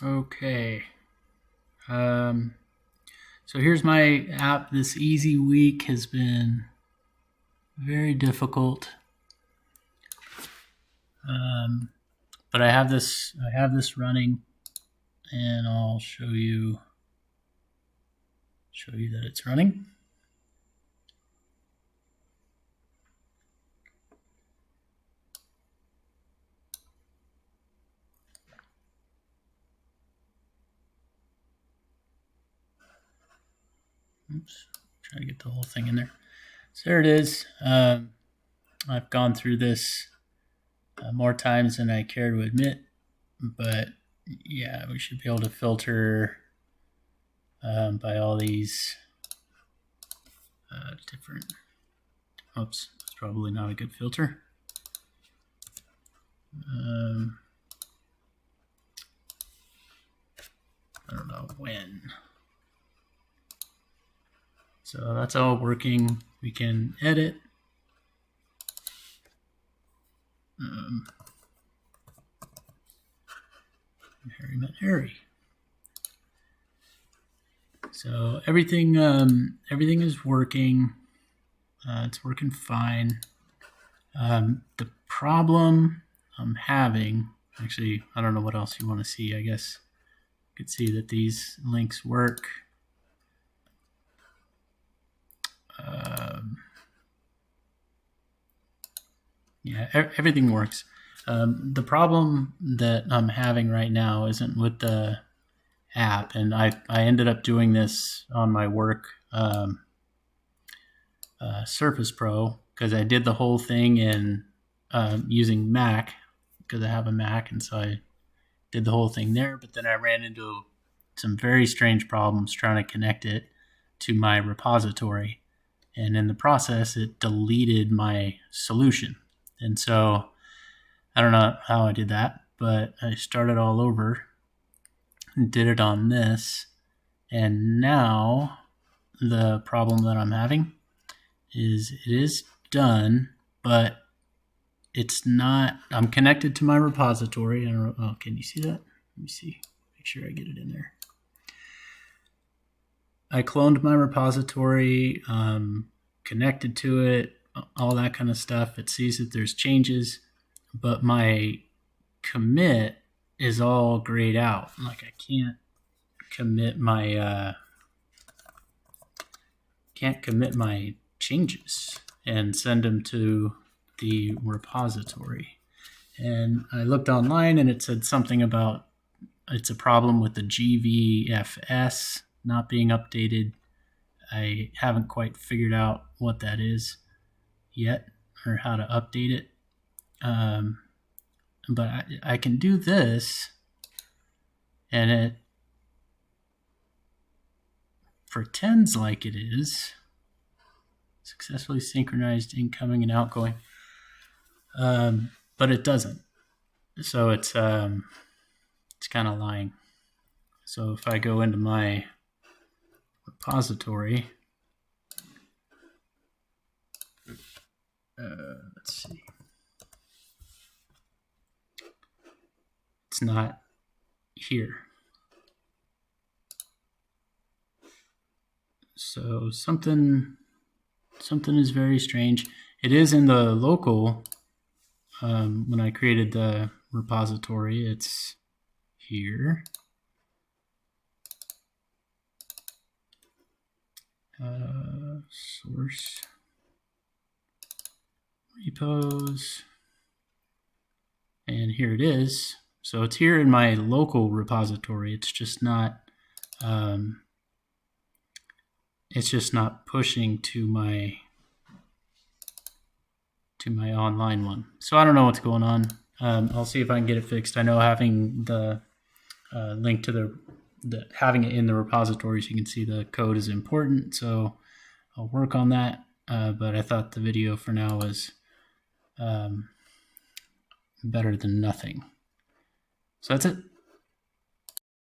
Okay. So here's my app. This easy week has been very difficult. But I have this running, and I'll show you that it's running. Oops, try to get the whole thing in there. So there it is. I've gone through this more times than I care to admit, but yeah, we should be able to filter by all these different. Oops, that's probably not a good filter. I don't know when. So that's all working. We can edit. Harry met Harry. So everything is working. It's working fine. The problem I'm having, actually, I don't know what else you want to see. I guess you could see that these links work. Yeah, everything works. The problem that I'm having right now isn't with the app, and I ended up doing this on my work Surface Pro because I did the whole thing in using Mac because I have a Mac, and so I did the whole thing there. But then I ran into some very strange problems trying to connect it to my repository, and in the process, it deleted my solution. And so I don't know how I did that, but I started all over and did it on this. And now the problem that I'm having is it is done, but it's not. I'm connected to my repository. I don't know. Oh, can you see that? Let me see. Make sure I get it in there. I cloned my repository, connected to it, all that kind of stuff. It sees that there's changes, but my commit is all grayed out. Like I can't commit my changes and send them to the repository. And I looked online and it said something about it's a problem with the GVFS not being updated. I haven't quite figured out what that is yet or how to update it. But I can do this, and it pretends like it is successfully synchronized incoming and outgoing, but it doesn't. So it's kind of lying. So if I go into my repository, let's see. It's not here. So something is very strange. It is in the local. When I created the repository, it's here. Source repos, and here it is. So it's here in my local repository. It's just not pushing to my online one. So I don't know what's going on. I'll see if I can get it fixed. I know having the link to having it in the repository so you can see the code is important. So I'll work on that. But I thought the video for now was better than nothing. So that's it.